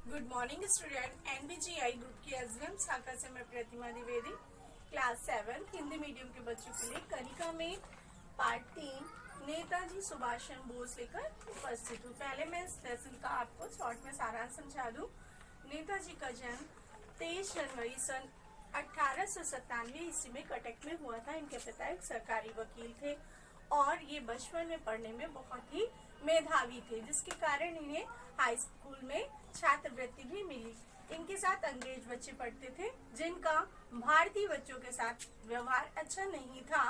Good morning student. NBGI group की SVM शाखा से मैं प्रतिमा द्विवेदी क्लास 7 हिंदी मीडियम के बच्चों के लिए कनिका में पार्ट 3 नेताजी सुभाष चंद्र बोस लेकर उपस्थित हूँ। पहले मैं इस लेसन का आपको शॉर्ट में सारांश समझा दूं। नेताजी का जन्म 23 जनवरी सन 1897 ईस्वी में कटक में हुआ था। इनके पिता एक सरकारी वकील थे और ये बचपन में पढ़ने में बहुत ही मेधावी थे, जिसके कारण इन्हें हाई स्कूल में छात्रवृत्ति भी मिली। इनके साथ अंग्रेज बच्चे पढ़ते थे जिनका भारतीय बच्चों के साथ व्यवहार अच्छा नहीं था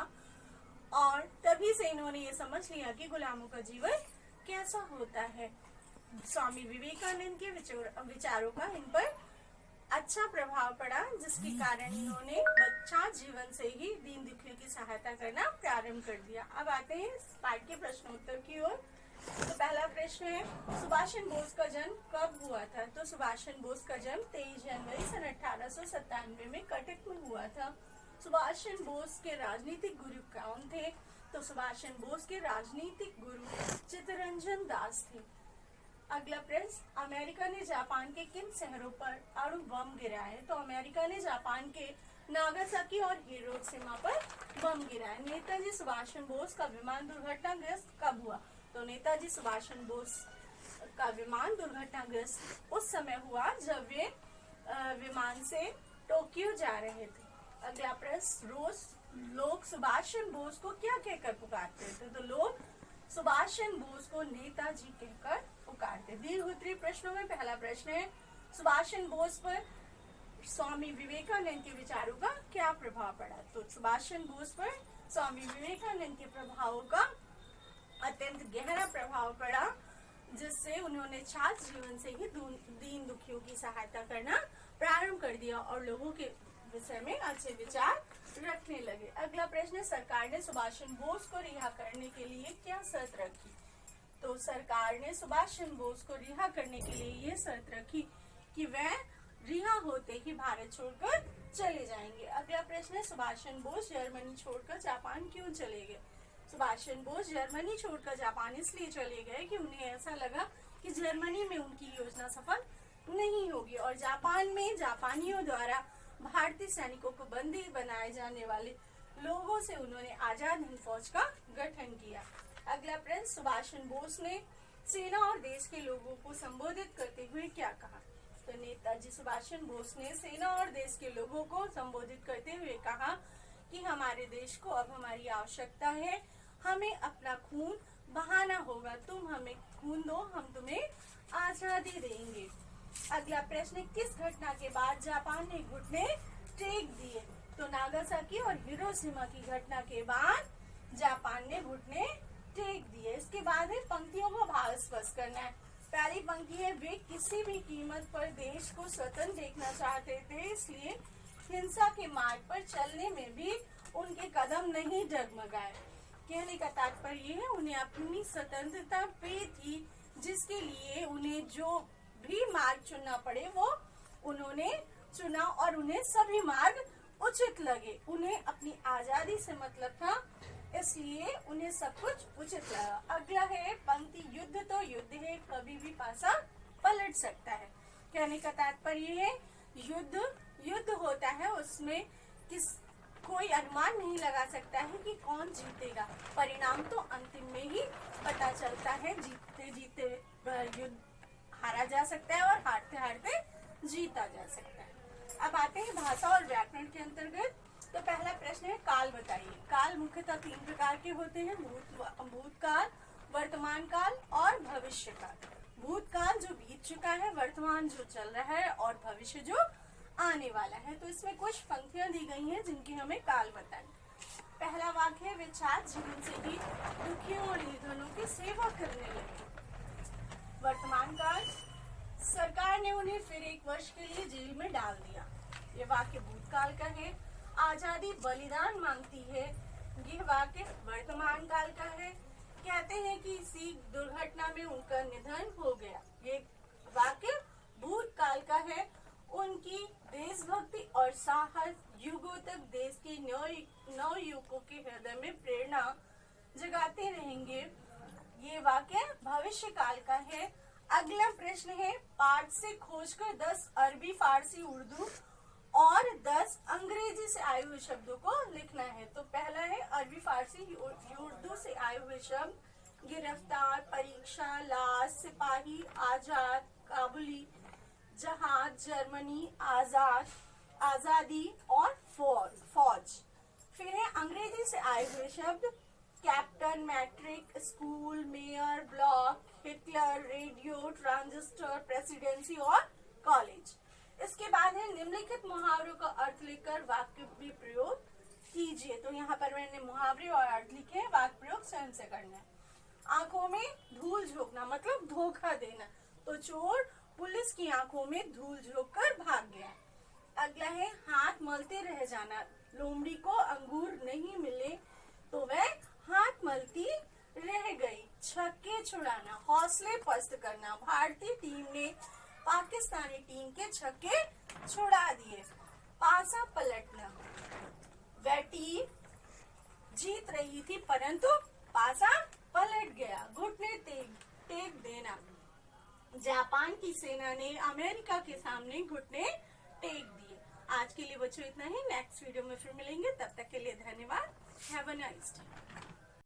और तभी से इन्होंने ये समझ लिया कि गुलामों का जीवन कैसा होता है। स्वामी विवेकानंद के विचारों का इन पर अच्छा प्रभाव पड़ा, जिसके कारण इन्होंने बच्चा जीवन से ही दीन दुखियों की सहायता करना प्रारंभ कर दिया। अब आते हैं पाठ के प्रश्नोत्तर की ओर। तो पहला प्रश्न है, सुभाष चंद्र बोस का जन्म कब हुआ था? तो सुभाष चंद्र बोस का जन्म 23 जनवरी सन 1897 में कटक में हुआ था। सुभाष चंद्र बोस के राजनीतिक गुरु कौन थे? तो सुभाष चंद्र बोस के राजनीतिक गुरु चित्तरंजन दास थे। अगला प्रश्न, अमेरिका ने जापान के किन शहरों पर अणु बम गिराए? तो अमेरिका ने जापान के नागासाकी और हिरोशिमा पर बम गिराए। नेताजी सुभाष चंद्र बोस का विमान दुर्घटनाग्रस्त कब हुआ? तो नेताजी सुभाष चंद्र बोस का विमान दुर्घटनाग्रस्त उस समय हुआ जब वे विमान से टोक्यो जा रहे थे। अगला प्रश्न, रोज लोग सुभाष चंद्र बोस को क्या कहकर पुकारते थे? तो लोग सुभाष चंद्र बोस को नेताजी कहकर पुकारते। दीर्घोत्तरीय प्रश्नों में पहला प्रश्न है, सुभाष चंद्र बोस पर स्वामी विवेकानंद के विचारों का क्या प्रभाव पड़ा? तो सुभाष चंद्र बोस पर स्वामी विवेकानंद के प्रभावों का अत्यंत गहरा प्रभाव पड़ा, जिससे उन्होंने छात्र जीवन से ही दीन दुखियों की सहायता करना प्रारंभ कर दिया और लोगों के विषय में अच्छे विचार रखने लगे। अगला प्रश्न, सरकार ने सुभाष चंद्र बोस को रिहा करने के लिए क्या शर्त रखी? तो सरकार ने सुभाष चंद्र बोस को रिहा करने के लिए ये शर्त रखी कि वह रिहा होते ही भारत छोड़कर चले जाएंगे। अगला प्रश्न है, सुभाष चंद्र बोस जर्मनी छोड़कर जापान क्यों चले गए? सुभाष चंद्र बोस जर्मनी छोड़कर जापान इसलिए चले गए कि उन्हें ऐसा लगा कि जर्मनी में उनकी योजना सफल नहीं होगी और जापान में जापानियों द्वारा भारतीय सैनिकों को बंदी बनाए जाने वाले लोगों से उन्होंने आजाद हिंद फौज का गठन किया। अगला प्रश्न, सुभाष चंद्र बोस ने सेना और देश के लोगों को संबोधित करते हुए क्या कहा? तो नेताजी सुभाष चंद्र बोस ने सेना और देश के लोगों को संबोधित करते हुए कहा कि हमारे देश को अब हमारी आवश्यकता है, हमें अपना खून बहाना होगा, तुम हमें खून दो, हम तुम्हें आजादी देंगे। अगला प्रश्न, किस घटना के बाद जापान ने घुटने टेक दिए? तो नागासाकी और हिरोशिमा की घटना के बाद जापान ने घुटने टेक दिए। इसके बाद है पंक्तियों को भाव स्पष्ट करना है। पहली पंक्ति है, वे किसी भी कीमत पर देश को स्वतंत्र देखना चाहते थे, इसलिए हिंसा के मार्ग पर चलने में भी उनके कदम नहीं डगमगाए। कहने का तात्पर्य है उन्हें अपनी स्वतंत्रता प्रिय थी, जिसके लिए उन्हें जो भी मार्ग चुनना पड़े वो उन्होंने चुना और उन्हें सभी मार्ग उचित लगे। उन्हें अपनी आजादी से मतलब था, इसलिए उन्हें सब कुछ उचित लगा। अगला है पंक्ति, युद्ध तो युद्ध है, कभी भी पासा पलट सकता है। कहने का तात्पर्य है युद्ध होता है, उसमें कोई अनुमान नहीं लगा सकता है कि कौन जीतेगा, परिणाम तो अंतिम में ही पता चलता है। जीतते जीते युद्ध हारा जा सकता है और हारते हारते जीता जा सकता है। अब आते हैं भाषा और व्याकरण के अंतर्गत। तो पहला प्रश्न है, काल बताइए। काल मुख्यतः 3 प्रकार के होते हैं, भूतकाल, वर्तमान काल और भविष्य काल। भूतकाल जो बीत चुका है, वर्तमान जो चल रहा है और भविष्य जो आने वाला है। तो इसमें कुछ पंक्तियां दी गई हैं जिनकी हमें काल बतानी। पहला वाक्य है, वे छात्र जीवन से ही दुखियों और निर्धनों की सेवा करने लगे। वर्तमान काल, सरकार ने उन्हें फिर 1 वर्ष के लिए जेल में डाल दिया। ये वाक्य भूतकाल का है। आजादी बलिदान मांगती है, ये वाक्य वर्तमान काल का है। कहते हैं कि इसी दुर्घटना में उनका निधन हो गया, ये वाक्य भूतकाल का है। उनकी देशभक्ति और साहस युगों तक देश के नवयुवकों के हृदय में प्रेरणा जगाते रहेंगे, ये वाक्य भविष्य काल का है। अगला प्रश्न है, पाठ से खोजकर 10 अरबी, फारसी, उर्दू और 10 अंग्रेजी से आए हुए शब्दों को लिखना है। तो पहला है अरबी, फारसी, उर्दू से आए हुए शब्द, गिरफ्तार, परीक्षा, लाश, सिपाही, आजाद, काबुली, जहाज, जर्मनी, आजाद, आजादी और फौज। फिर है अंग्रेजी से आए हुए शब्द, captain, matric, school, mayor, block, Hitler, radio, transistor, presidency और कॉलेज। इसके बाद है निम्नलिखित मुहावरों का अर्थ लिखकर वाक्य में प्रयोग कीजिए। तो यहाँ पर मैंने मुहावरे और अर्थ लिखे हैं, वाक्य प्रयोग स्वयं से करना है। आंखों में धूल झोंकना मतलब धोखा देना, तो चोर पुलिस की आंखों में धूल झोंक कर भाग गया। अगला है हाथ मलते रह जाना, लोमड़ी को अंगूर नहीं मिले तो वह हाथ मलती रह गई। छक्के छुड़ाना, हौसले पस्त करना, भारतीय टीम ने पाकिस्तानी टीम के छक्के छुड़ा दिए। पासा पलटना, वह टीम जीत रही थी परंतु पासा पलट गया। घुटने टेक देना, जापान की सेना ने अमेरिका के सामने घुटने टेक दिए। आज के लिए बच्चों इतना ही, नेक्स्ट वीडियो में फिर मिलेंगे, तब तक के लिए धन्यवाद। Have a nice day.